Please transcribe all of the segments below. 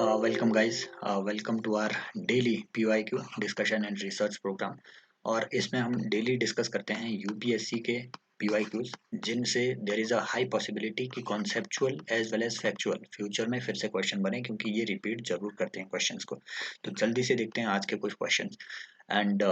Welcome guys, welcome to our daily PYQ discussion and research programme. और इसमें हम daily discuss करते हैं यूपीएससी के PYQs, जिनसे there is a high possibility कि conceptual as well as factual future में फिर से क्वेश्चन बने, क्योंकि ये रिपीट जरूर करते हैं क्वेश्चंस को। तो जल्दी से देखते हैं आज के कुछ क्वेश्चंस। एंड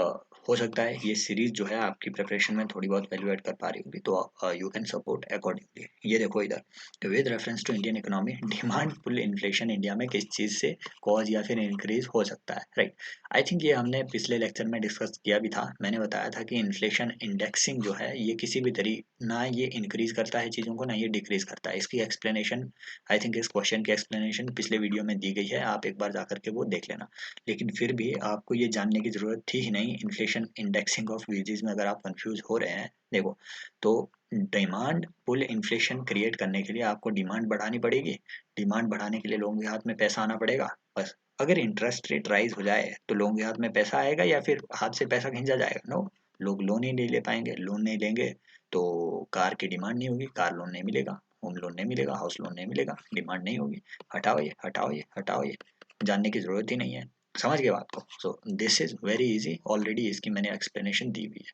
हो सकता है ये सीरीज जो है आपकी प्रिपरेशन में थोड़ी बहुत वैल्यू ऐड कर पा रही होगी, तो यू कैन सपोर्ट अकॉर्डिंगली। ये देखो इधर, with reference to Indian economy, demand pull inflation India में किस चीज़ से कॉज या फिर इंक्रीज हो सकता है, राइट। आई थिंक ये हमने पिछले लेक्चर में डिस्कस किया भी था। मैंने बताया था कि इन्फ्लेशन इंडेक्सिंग जो है ये किसी भी तरीके ना ये इंक्रीज करता है चीज़ों को, ना ये डिक्रीज करता है। इसकी एक्सप्लेनेशन, आई थिंक इस क्वेश्चन की एक्सप्लेनेशन पिछले वीडियो में दी गई है, आप एक बार जाकर के वो देख लेना। लेकिन फिर भी आपको ये जानने की ज़रूरत थी ही नहीं, इन्फ्लेशन इंडेक्सिंग ऑफ वेजेस में अगर आप कंफ्यूज हो रहे हैं। देखो, तो डिमांड पुल इन्फ्लेशन क्रिएट करने के लिए आपको डिमांड बढ़ानी पड़ेगी। डिमांड बढ़ाने के लिए लोगों के हाथ में पैसा आना पड़ेगा, बस। अगर इंटरेस्ट रेट राइज हो जाए तो लोगों के हाथ में पैसा आएगा या फिर हाथ से पैसा खींचा जाएगा? नो, लोग लोन ही नहीं ले पाएंगे। लोन नहीं लेंगे तो कार की डिमांड नहीं होगी, कार लोन नहीं मिलेगा, होम लोन नहीं मिलेगा, हाउस लोन नहीं मिलेगा, डिमांड नहीं होगी। हटाओ ये, हटाओ ये, हटाओ ये, जानने की जरूरत ही नहीं है। समझ गए बात को? So this is very easy, already इसकी मैंने एक्सप्लेनेशन दी हुई है।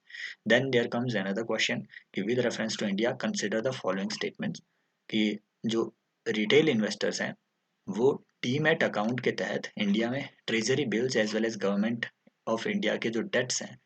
Then there comes another question कि with reference to India consider the following statements, कि जो रिटेल इन्वेस्टर्स हैं वो डीमैट अकाउंट के तहत इंडिया में treasury bills as well as government of India के जो डेट्स हैं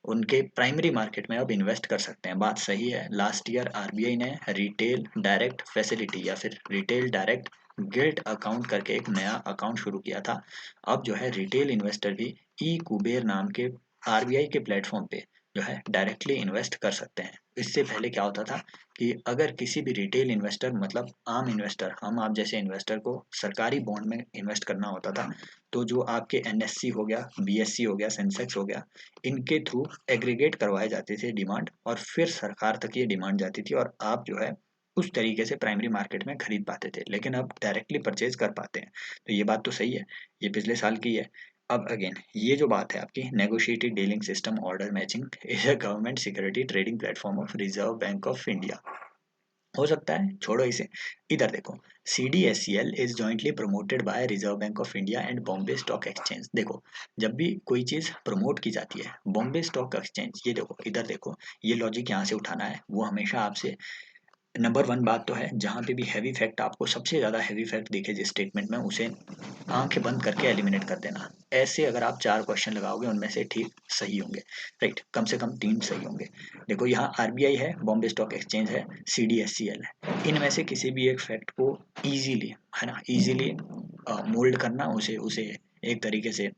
उनके प्राइमरी मार्केट में अब इन्वेस्ट कर सकते हैं। बात सही है। लास्ट ईयर आरबीआई ने रिटेल डायरेक्ट फैसिलिटी या फिर रिटेल डायरेक्ट गिल्ट अकाउंट करके एक नया अकाउंट शुरू किया था। अब जो है रिटेल इन्वेस्टर भी ई कुबेर नाम के आरबीआई के प्लेटफॉर्म पे जो है डायरेक्टली इन्वेस्ट कर सकते हैं। इससे पहले क्या होता था कि अगर किसी भी रिटेल इन्वेस्टर, मतलब आम इन्वेस्टर, हम आप जैसे इन्वेस्टर को सरकारी बॉन्ड में इन्वेस्ट करना होता था, तो जो आपके एनएससी हो गया, बीएससी हो गया, सेंसेक्स हो गया, इनके थ्रू एग्रीगेट करवाए जाते थे डिमांड, और फिर सरकार तक ये डिमांड जाती थी और आप जो है उस तरीके से प्राइमरी मार्केट में खरीद पाते थे। लेकिन अब डायरेक्टली परचेज कर पाते हैं। तो ये बात तो सही है, ये पिछले साल की है। अब अगेन ये जो बात है आपकी, negotiated dealing system order matching is a government security trading platform of reserve bank of India. हो सकता है, छोड़ो इसे। इधर देखो, CDSCL is jointly promoted by reserve bank of India and Bombay stock exchange. देखो, जब भी कोई चीज़ प्रमोट की जाती है, बॉम्बे स्टॉक एक्सचेंज, ये देखो इधर देखो, ये लॉजिक यहाँ से उठाना है। वो हमेशा आपसे नंबर वन बात तो है, जहाँ पे भी हैवी फैक्ट, आपको सबसे ज़्यादा हैवी फैक्ट दिखे जिस स्टेटमेंट में, उसे आंखें बंद करके एलिमिनेट कर देना। ऐसे अगर आप 4 क्वेश्चन लगाओगे उनमें से ठीक सही होंगे, राइट, कम से कम 3 सही होंगे। देखो, यहाँ आरबीआई है, बॉम्बे स्टॉक एक्सचेंज है, सीडीएससीएल है। इनमें से किसी भी एक फैक्ट को ईजिली, है ना, ईजिली मोल्ड करना, उसे उसे एक तरीके से,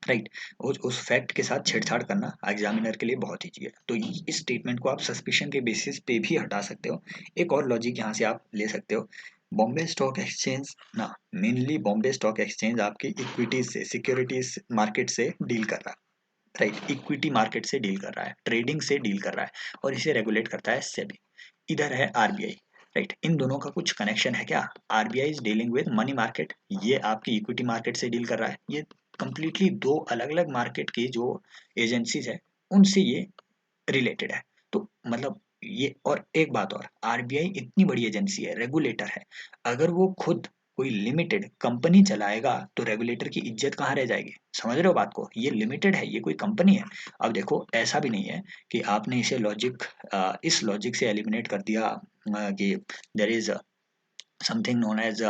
राइट, उस फैक्ट के साथ छेड़छाड़ करना एग्जामिनर के लिए बहुत ईजी है। तो इस स्टेटमेंट को आप सस्पिशन के बेसिस पे भी हटा सकते हो। एक और लॉजिक यहाँ से आप ले सकते हो, बॉम्बे स्टॉक एक्सचेंज ना, मेनली बॉम्बे स्टॉक एक्सचेंज आपकी इक्विटीज से, सिक्योरिटीज मार्केट से डील कर रहा है, राइट, इक्विटी मार्केट से डील कर रहा है, ट्रेडिंग से डील कर रहा है, और इसे रेगुलेट करता है सेबी। इधर है आरबीआई, राइट। इन दोनों का कुछ कनेक्शन है क्या? RBI is dealing with money market, ये आपकी इक्विटी मार्केट से डील कर रहा है। ये कंप्लीटली दो अलग अलग मार्केट की जो एजेंसीज है उनसे ये रिलेटेड है। तो मतलब ये, और एक बात और, आरबीआई इतनी बड़ी एजेंसी है, रेगुलेटर है, अगर वो खुद कोई लिमिटेड कंपनी चलाएगा तो रेगुलेटर की इज्जत कहाँ रह जाएगी? समझ रहे हो बात को? ये लिमिटेड है, ये कोई कंपनी है। अब देखो, ऐसा भी नहीं है कि आपने इसे लॉजिक, इस लॉजिक से एलिमिनेट कर दिया कि there is something known as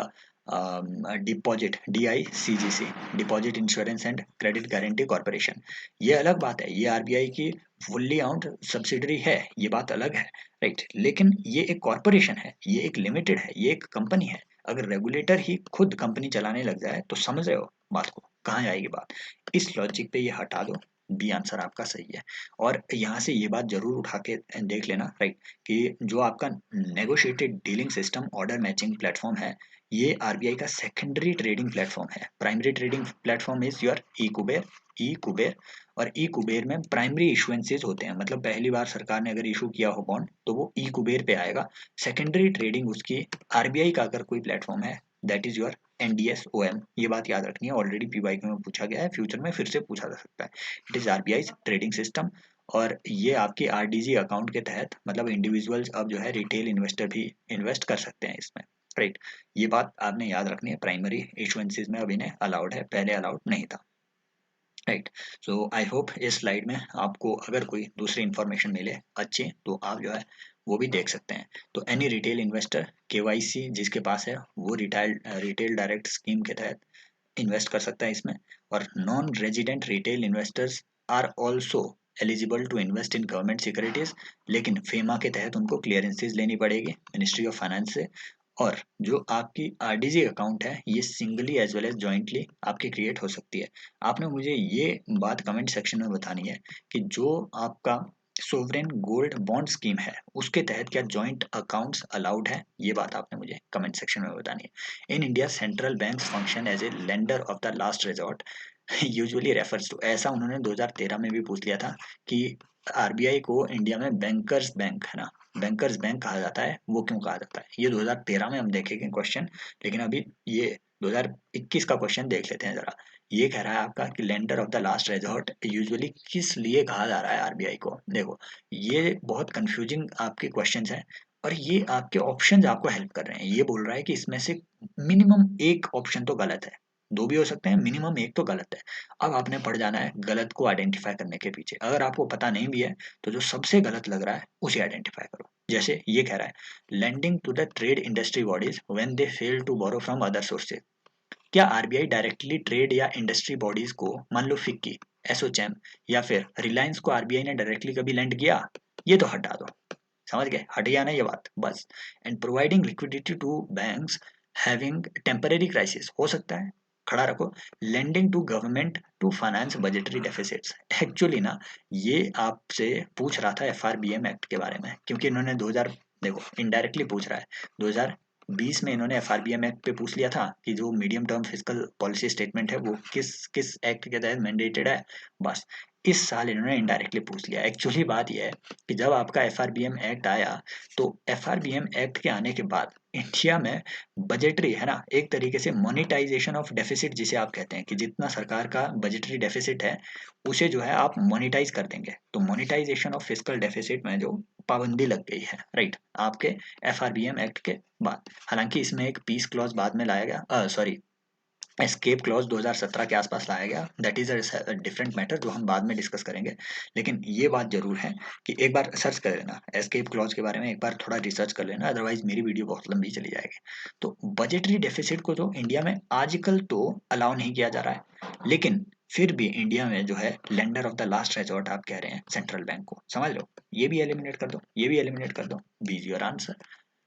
deposit, DICGC, deposit insurance and credit guarantee corporation. ये अलग बात है, ये आरबीआई की फुल्ली आउंड सब्सिडरी है, ये बात अलग है, राइट। लेकिन ये एक कॉर्पोरेशन है, ये एक लिमिटेड है, ये एक कंपनी है। अगर रेगुलेटर ही खुद कंपनी चलाने लग जाए तो समझ रहे हो बात को, कहाँ जाएगी बात? इस लॉजिक पे ये हटा दो, बी आंसर आपका सही है। और यहाँ से ये बात जरूर उठा के देख लेना, राइट, कि जो आपका negotiated dealing system order matching platform है, ये आरबीआई का सेकेंडरी ट्रेडिंग प्लेटफॉर्म है। Primary trading platform is your e Kuber. और ई कुबेर में प्राइमरी इशुएंसेस होते हैं, मतलब पहली बार सरकार ने अगर इशू किया हो बॉन्ड तो वो ई कुबेर पे आएगा। सेकेंडरी ट्रेडिंग उसकी आरबीआई का अगर कोई प्लेटफॉर्म है, दैट इज योर NDSOM। ये बात याद रखनी है, ऑलरेडी पीवाईक्यू में पूछा गया है, फ्यूचर में फिर से पूछा जा सकता है। It is RBI trading system. और ये आपकी आरडीजी अकाउंट के तहत, मतलब इंडिविजुअल्स अब जो है रिटेल इन्वेस्टर भी इन्वेस्ट कर सकते हैं इसमें। राइट। ये बात आपने याद रखनी है, प्राइमरी इशुएंसेस में अब इन्हें अलाउड है, पहले अलाउड नहीं था। राइट। सो आई होप इस स्लाइड में आपको अगर कोई दूसरी इंफॉर्मेशन मिले अच्छी, तो आप जो है वो भी देख सकते हैं। तो एनी रिटेल इन्वेस्टर केवाईसी जिसके पास है वो रिटेल डायरेक्ट स्कीम के तहत इन्वेस्ट कर सकता है इसमें। और non resident retail investors are also eligible to invest in government securities, लेकिन फेमा के तहत उनको क्लियरेंसेज लेनी पड़ेगी मिनिस्ट्री ऑफ फाइनेंस से। और जो आपकी आरडीजी अकाउंट है ये singly as well as jointly आपकी क्रिएट हो सकती है। आपने मुझे ये बात कमेंट सेक्शन में बतानी है कि जो आपका सोवरेन गोल्ड बॉन्ड स्कीम है उसके तहत क्या जॉइंट अकाउंट्स अलाउड है, ये बात आपने मुझे कमेंट सेक्शन में बतानी है। In India central bank function as a lender of the last resort usually refers to, ऐसा उन्होंने 2013 में भी पूछ लिया था कि आरबीआई को इंडिया में बैंकर्स बैंक है ना, बैंकर्स बैंक कहा जाता है, वो क्यों कहा जाता है, ये 2013 में हम देखेंगे क्वेश्चन। लेकिन अभी ये 2021 का क्वेश्चन देख लेते हैं जरा। ये कह रहा है आपका कि lender of the last resort usually किस लिए कहा जा रहा है आरबीआई को। देखो ये बहुत कंफ्यूजिंग आपके क्वेश्चंस हैं, और ये आपके ऑप्शंस आपको हेल्प कर रहे हैं। ये बोल रहा है कि इसमें से मिनिमम एक ऑप्शन तो गलत है, दो भी हो सकते हैं, मिनिमम एक तो गलत है। अब आपने पढ़ जाना है गलत को आइडेंटिफाई करने के पीछे। अगर आपको पता नहीं भी है तो जो सबसे गलत लग रहा है उसे आइडेंटिफाई करो। जैसे ये कह रहा है lending to the trade industry bodies when they fail to borrow from other sources. क्या आरबीआई डायरेक्टली ट्रेड या इंडस्ट्री बॉडीज को, मान लो फिक्की, एसोचैम या फिर रिलायंस को आरबीआई ने डायरेक्टली कभी लेंड किया? ये तो हटा दो। समझ गए, हट गया ना ये बात बस। And providing liquidity to banks having temporary crisis, हो सकता है, खड़ा रखो। Lending to government to finance budgetary deficits, actually ना ये आपसे पूछ रहा था एफआरबीएम एक्ट के बारे में, क्योंकि इन्होंने 2000, देखो इनडायरेक्टली पूछ रहा है, 2020 में इन्होंने एफआरबीएम एक्ट पे पूछ लिया था कि जो medium term physical policy statement है वो किस किस एक्ट के तहत मैंडेटेड है। बस इस साल इन्होंने इनडायरेक्टली पूछ लिया। एक्चुअली बात यह है कि जब आपका एफआरबीएम एक्ट आया, तो एफआरबीएम एक्ट के आने के बाद इंडिया में बजटरी है ना, एक तरीके से मोनेटाइजेशन ऑफ डेफिसिट जिसे आप कहते हैं कि जितना सरकार का बजटरी डेफिसिट है उसे जो है आप मोनेटाइज कर देंगे। तो मोनेटाइजेशन ऑफ फिजिकल डेफिसिट में जो पाबंदी लग गई है, राइट, आपके एफआरबीएम एक्ट के बाद। हालांकि इसमें एक पीस क्लॉज बाद में लाया गया, सॉरी, एस्केप क्लॉज 2017 के आसपास लाया गया, that is a different matter जो हम बाद में डिस्कस करेंगे। लेकिन ये बात जरूर है कि एक बार सर्च कर लेना एस्केप क्लॉज के बारे में, एक बार थोड़ा रिसर्च कर लेना, अदरवाइज मेरी वीडियो बहुत लंबी चली जाएगी। तो बजटरी डेफिसिट को तो इंडिया में आजकल तो अलाउ नहीं किया जा रहा है, लेकिन फिर भी इंडिया में जो है lender of the last resort आप कह रहे हैं सेंट्रल बैंक को, समझ लो, ये भी एलिमिनेट कर दो, ये भी एलिमिनेट कर दो, बीज योर आंसर।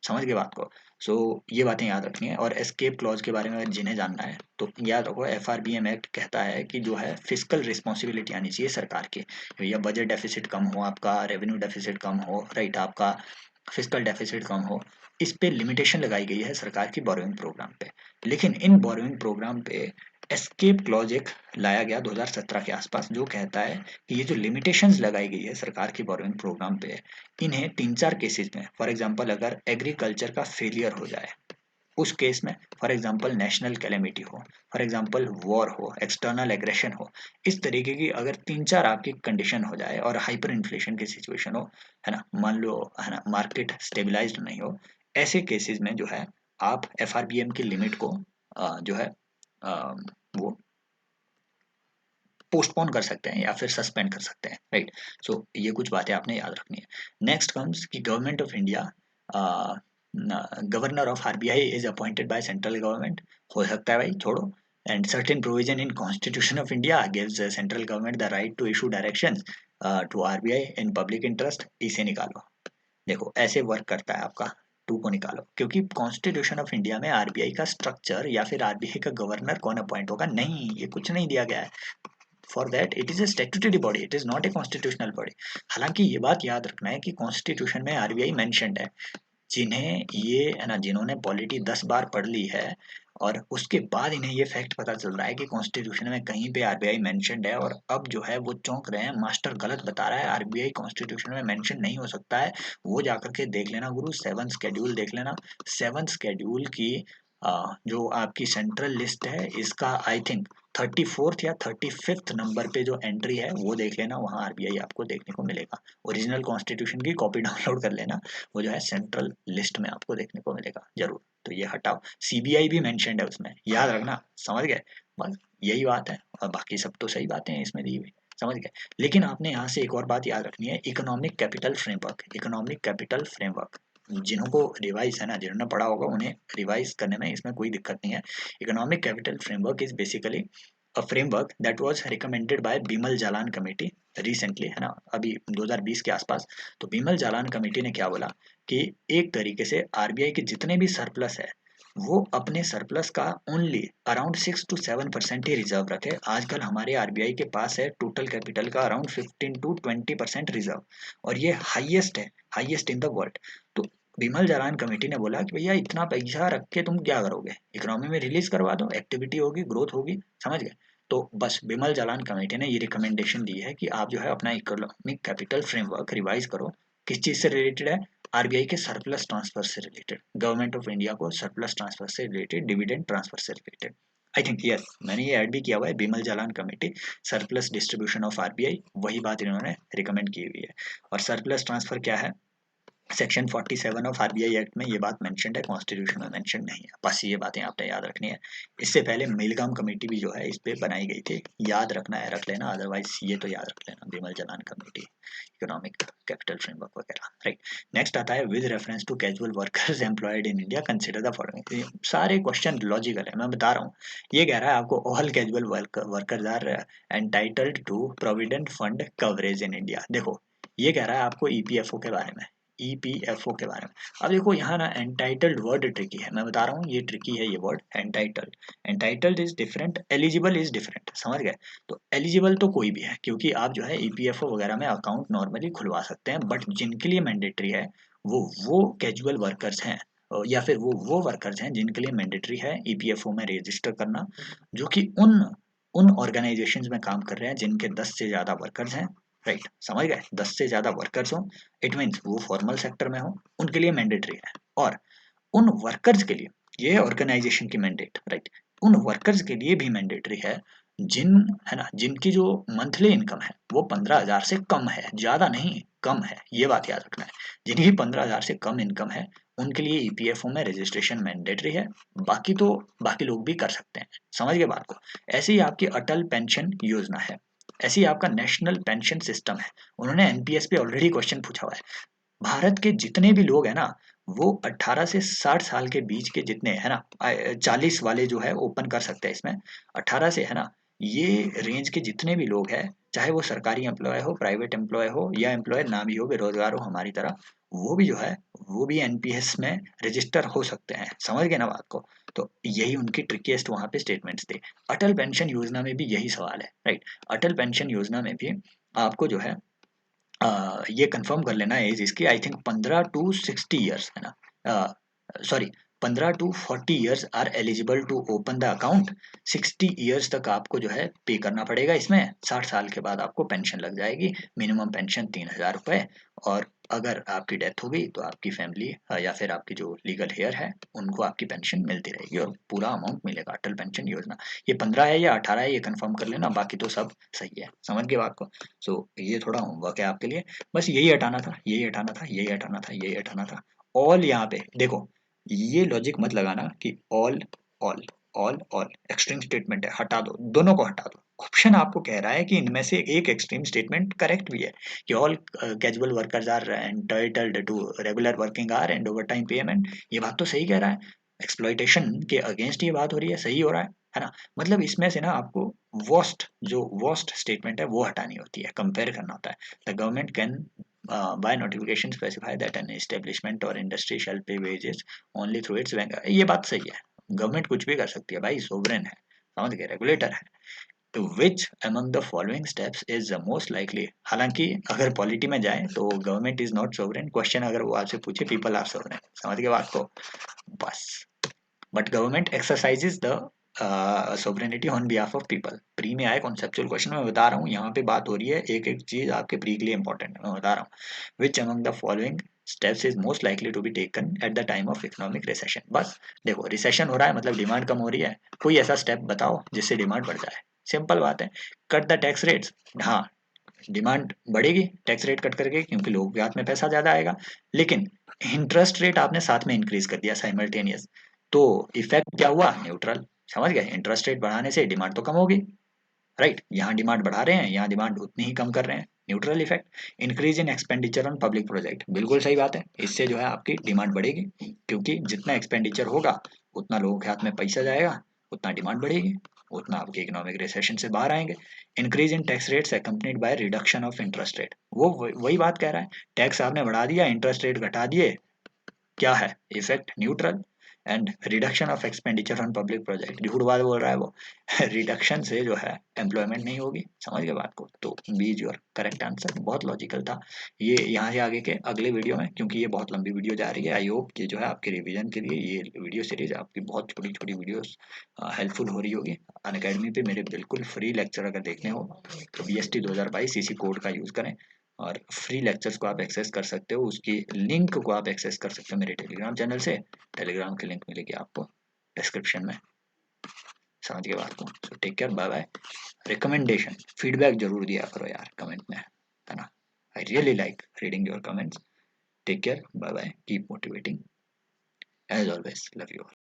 समझ गए बात को। सो ये बातें याद रखनी है। और एस्केप क्लॉज के बारे में अगर जिन्हें जानना है तो याद रखो एफआरबीएम एक्ट कहता है कि जो है फिजिकल रिस्पॉन्सिबिलिटी आनी चाहिए सरकार की, या बजट डेफिसिट कम हो, आपका रेवेन्यू डेफिसिट कम हो, राइट, आपका फिजिकल डेफिसिट कम हो, इस पे लिमिटेशन लगाई गई है सरकार की बोरोइंग प्रोग्राम पे। लेकिन इन बोरोइंग प्रोग्राम पे एस्केप क्लॉज एक लाया गया 2017 के आसपास, जो कहता है कि ये जो लिमिटेशंस लगाई गई है सरकार की बोरोइंग प्रोग्राम पे, इन्हें तीन चार केसेस में, फॉर एग्जांपल अगर एग्रीकल्चर का फेलियर हो जाए उस केस में, फॉर एग्जांपल नेशनल कैलेमिटी हो, फॉर एग्जांपल वॉर हो, एक्सटर्नल एग्रेशन हो, इस तरीके की अगर तीन चार आपकी कंडीशन हो जाए और हाइपर इन्फ्लेशन की सिचुएशन हो, है ना, मान लो, है ना, मार्केट स्टेबलाइज्ड नहीं हो, ऐसे केसेस में जो है आप एफआरबीएम की लिमिट को जो है अ, वो पोस्टपोन कर सकते हैं या फिर सस्पेंड कर सकते हैं, राइट। सो ये कुछ बातें आपने याद रखनी है। नेक्स्ट कम्स कि government of India, governor of RBI is appointed by central government, हो सकता है भाई, छोड़ो। And certain provision in constitution of India gives central government the right to issue directions to RBI in public interest, इसे निकालो। देखो ऐसे work करता है आपका, टू को निकालो, क्योंकि कॉन्स्टिट्यूशन ऑफ इंडिया में आरबीआई का स्ट्रक्चर या फिर आरबीआई का गवर्नर कौन अपॉइंट होगा, नहीं, ये कुछ नहीं दिया गया है। For that it is a statutory body, it is not a constitutional body। हालांकि ये बात याद रखना है कि कॉन्स्टिट्यूशन में आरबीआई मेंशन्ड है। जिन्हें ये है ना, जिन्होंने पॉलिटी 10 बार पढ़ ली है और उसके बाद इन्हें ये फैक्ट पता चल रहा है कि कॉन्स्टिट्यूशन में कहीं पे आरबीआई मेंशन्ड है, और अब जो है वो चौंक रहे हैं, मास्टर गलत बता रहा है, आरबीआई कॉन्स्टिट्यूशन में मेंशन नहीं हो सकता है। वो जाकर के देख लेना गुरु, 7th शेड्यूल देख लेना। 7th शेड्यूल की जो आपकी सेंट्रल लिस्ट है इसका आई थिंक 34th या 35th नंबर पे जो एंट्री है वो देख लेना, वहाँ आरबीआई आपको देखने को मिलेगा। ओरिजिनल कॉन्स्टिट्यूशन की कॉपी डाउनलोड कर लेना, वो जो है सेंट्रल लिस्ट में आपको देखने को मिलेगा जरूर। तो ये हटाओ। सीबीआई भी मेंशन्ड है उसमें, याद रखना, समझ गए। बस यही बात है, और बाकी सब तो सही बातें हैं इसमें दी हुई, समझ गए। लेकिन आपने यहाँ से एक और बात याद रखनी है, economic capital framework. Economic capital framework जिन्हों को रिवाइज है ना, जिन्होंने पढ़ा होगा उन्हें रिवाइज करने में इसमें कोई दिक्कत नहीं है। Economic capital framework is basically a framework that was recommended by Bimal Jalan committee recently, है ना, अभी 2020 के आसपास। तो बिमल जालान कमेटी ने क्या बोला कि एक तरीके से आरबीआई के जितने भी सरप्लस है वो अपने सरप्लस का only around 6 to 7% he reserve रखे। आजकल हमारे आरबीआई के पास है टोटल कैपिटल का अराउंड 15 to 20% रिजर्व, और ये हाईएस्ट है, हाईएस्ट इन द वर्ल्ड। तो बिमल जालान कमेटी ने बोला कि भैया इतना पैसा रख के तुम क्या करोगे, इकोनॉमी में रिलीज करवा दो, एक्टिविटी होगी, ग्रोथ होगी, समझ गए। तो बस बिमल जालान कमेटी ने ये रिकमेंडेशन दी है कि आप जो है अपना इकोनॉमिक कैपिटल फ्रेमवर्क रिवाइज करो। किस चीज से रिलेटेड है, आरबीआई के सरप्लस ट्रांसफर से रिलेटेड, गवर्नमेंट ऑफ इंडिया को सरप्लस ट्रांसफर से रिलेटेड, डिविडेंड ट्रांसफर से रिलेटेड। आई थिंक यस, मैंने ये ऐड भी किया हुआ है, Bimal Jalan committee surplus distribution of RBI, वही बात इन्होंने रिकमेंड की हुई है। और सरप्लस ट्रांसफर क्या है, सेक्शन 47 ऑफ आरबीआई एक्ट में ये बात मेंशन्ड है, कॉन्स्टिट्यूशन में मेंशन नहीं है। बस ये बातें आपने याद रखनी है। इससे पहले मिलगाम कमेटी भी जो है इस पे बनाई गई थी, याद रखना है, रख लेना, अदरवाइज ये तो याद रख लेना, Bimal Jalan committee, economic capital framework वगैरह, राइट। नेक्स्ट आता है with reference to casual workers employed in India consider the following. सारे क्वेश्चन लॉजिकल है, मैं बता रहा हूँ। ये कह रहा है आपको all casual workers are entitled to provident fund coverage in India. देखो ये कह रहा है आपको ईपीएफओ के बारे में, ईपीएफओ के बारे में। अब देखो यहाँ ना एंटाइटल्ड वर्ड ट्रिकी है, मैं बता रहा हूँ ये ट्रिकी है ये word entitled. Entitled is different, eligible is different, समझ गए। तो एलिजिबल तो कोई भी है, क्योंकि आप जो है ईपीएफओ वगैरह में अकाउंट नॉर्मली खुलवा सकते हैं, बट जिनके लिए मैंडेटरी है वो कैजुअल वर्कर्स हैं, या फिर वो वर्कर्स हैं जिनके लिए मैंडेटरी है ईपीएफओ में रजिस्टर करना, जो कि उन उन ऑर्गेनाइजेशंस में काम कर रहे हैं जिनके 10 से ज्यादा वर्कर्स हैं, राइट, समझ गए, 10 से ज्यादा वर्कर्स हो, इट मीन्स वो फॉर्मल सेक्टर में हो, उनके लिए मैंडेटरी है। और उन वर्कर्स के लिए, ये ऑर्गेनाइजेशन की मैंडेट, राइट, उन वर्कर्स के लिए भी मैंडेटरी है जिन, है ना, जिनकी जो मंथली इनकम है वो 15,000 से कम है, ज्यादा नहीं, कम है, ये बात याद रखना है। जिनकी 15,000 से कम इनकम है उनके लिए ईपीएफओ में रजिस्ट्रेशन मैंडेटरी है, बाकी तो बाकी लोग भी कर सकते हैं, समझ गए बात को। ऐसे ही आपकी अटल पेंशन योजना है, ऐसे ही आपका नेशनल पेंशन सिस्टम है। उन्होंने एनपीएस पे ऑलरेडी क्वेश्चन पूछा हुआ है। भारत के जितने भी लोग हैं ना, वो 18 से 60 साल के बीच के जितने है ना, 40 वाले जो है ओपन कर सकते हैं इसमें, 18 से, है ना, ये रेंज के जितने भी लोग हैं, चाहे वो सरकारी एम्प्लॉय हो, प्राइवेट एम्प्लॉय हो, या एम्प्लॉय ना भी हो, बेरोजगार हो हमारी तरह, वो भी जो है वो भी एनपीएस में रजिस्टर हो सकते हैं, समझ गए ना बात को। तो यही उनकी ट्रिकीएस्ट वहां पे स्टेटमेंट्स थे। अटल पेंशन योजना में भी यही सवाल है, राइट। अटल पेंशन योजना में भी आपको जो है ये कंफर्म कर लेना एज इसकी, आई थिंक 15 to 60 ईयर्स है ना, sorry 15 to 40 years are eligible to open the account. 60 years तक आपको जो है पे करना पड़ेगा इसमें, 60 साल के बाद आपको पेंशन लग जाएगी, मिनिमम पेंशन 3,000 रुपये। और अगर आपकी डेथ हो गई तो आपकी फैमिली या फिर आपकी जो लीगल हेयर है उनको आपकी पेंशन मिलती रहेगी और पूरा अमाउंट मिलेगा। अटल पेंशन योजना ये 15 है या 18 है, ये कंफर्म कर लेना, बाकी तो सब सही है, समझ गए बात को। सो ये थोड़ा होमवर्क है आपके लिए, बस यही हटाना था, यही हटाना था, यही हटाना था, यही हटाना था। ऑल यहाँ पे देखो, ये लॉजिक मत लगाना कि all all all extreme statement है, हटा दो, दोनों को हटा दो। ऑप्शन आपको कह रहा है कि इनमें से एक एक्सट्रीम स्टेटमेंट करेक्ट भी है कि all casual workers are entitled to regular working hour and overtime payment, ये बात तो सही कह रहा है। एक्सप्लॉइटेशन के अगेंस्ट ये बात हो रही है, सही हो रहा है ना। मतलब इसमें से ना आपको वर्स्ट स्टेटमेंट है वो हटानी होती है, कंपेयर करना होता है। The government can by notification specify that an establishment or industry shall pay wages only through its bank। ये बात सही है, गवर्नमेंट कुछ भी कर सकती है भाई, सोवरेन है, समझ गए, रेगुलेटर है। तो विच among the following steps is the most likely, हालांकि अगर पॉलिटी में जाए तो government is not sovereign, question अगर वो आपसे पूछे पीपल आर सोवरेन, समझ गए बात को, बस। But government exercises the sovereignty on behalf of people. Pre में आए कॉन्सेप्चुअल क्वेश्चन, मैं बता रहा हूँ, यहाँ पे बात हो रही है, एक एक चीज आपके प्री के लिए इंपॉर्टेंट है, मैं बता रहा हूँ। Which among the following steps is most likely to be taken at the time of economic recession. बस देखो, रिसेशन हो रहा है मतलब डिमांड कम हो रही है, कोई ऐसा स्टेप बताओ जिससे डिमांड बढ़ जाए। सिंपल बात है, कट द टैक्स रेट्स। हाँ, डिमांड बढ़ेगी टैक्स रेट कट करके, क्योंकि लोगों के हाथ में पैसा ज्यादा आएगा, लेकिन इंटरेस्ट रेट आपने साथ में इंक्रीज कर दिया साइमल्टेनियस, तो इफेक्ट क्या हुआ? न्यूट्रल। समझ गए? इंटरेस्ट रेट बढ़ाने से डिमांड तो कम होगी, राइट? यहाँ डिमांड बढ़ा रहे हैं, यहाँ डिमांड उतनी ही कम कर रहे हैं, neutral effect. Increase in expenditure on public project, बिल्कुल सही बात है, इससे जो है आपकी डिमांड बढ़ेगी, क्योंकि जितना एक्सपेंडिचर होगा उतना लोगों के हाथ में पैसा जाएगा, उतना डिमांड बढ़ेगी, उतना आपके इकोनॉमिक रिसेशन से बाहर आएंगे। Increase in tax rates accompanied by reduction of interest rate, वो वही बात कह रहा है, टैक्स आपने बढ़ा दिया, इंटरेस्ट रेट घटा दिए, क्या है effect? Neutral. And reduction of expenditure on public project, झूठ बात बोल रहा है वो रिडक्शन से जो है एम्प्लॉयमेंट नहीं होगी। समझ गए बात को? तो B is your correct answer, बहुत लॉजिकल था ये। यहाँ से आगे के अगले वीडियो में, क्योंकि ये बहुत लंबी वीडियो जा रही है, आई होप कि जो है आपके रिवीजन के लिए ये वीडियो सीरीज आपकी बहुत छोटी छोटी वीडियोस हेल्पफुल हो रही होगी। अनअकैडमी पे मेरे बिल्कुल फ्री लेक्चर अगर देखने हो तो BST 2022 इसी कोड का यूज करें, और फ्री लेक्चर्स को आप एक्सेस कर सकते हो, उसकी लिंक को आप एक्सेस कर सकते हो मेरे टेलीग्राम चैनल से। टेलीग्राम की लिंक मिलेगी आपको डिस्क्रिप्शन में। समझ गए बात को? So take care, bye bye. Recommendation, feedback जरूर दिया करो यार कमेंट में, है ना? I really like reading your comments. Take care, bye bye, keep motivating, as always love you.